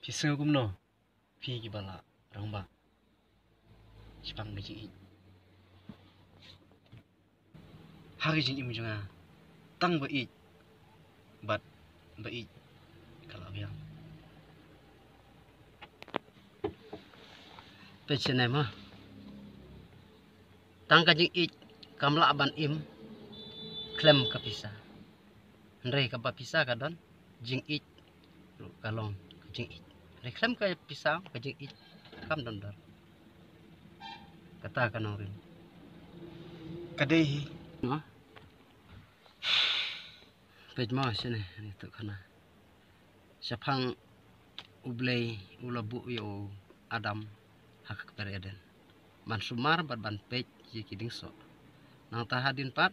Kisah kumno, pi kibala rangba, sipang beji. Hari jin imu junga, tang bait, bat bait kalau biang. Pecene mah, tang kajing it, kamla aban im, klem kapisa. Ndrei kapisa kadon, jing it, kalong kajing it. Reklam ka pisau kajing it, kam dondor. Kata kanorin. Kadehi. No. Pejma sini itu kana. Siapang ublay ulabu yo Adam hak pereden. Man sumar ban pej jikiding so. Nang tahadin pat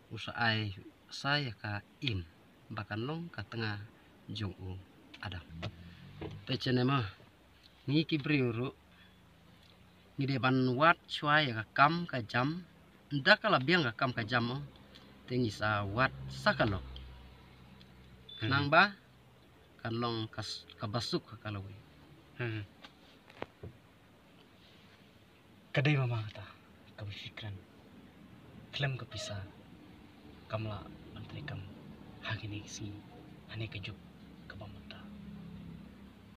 usai saya ka im bahkan long ka tengah jong Adam. Pecene mah ni kibriuru ni depan wat cuai ka kam ka jam ndak kala biang ka kam ka jam tengi sa wat sakalok nang ba kan long ka basuk ka kalawi kadai mama kata kepikiran klem kepisa kamla antri kam hagini si ane kejuk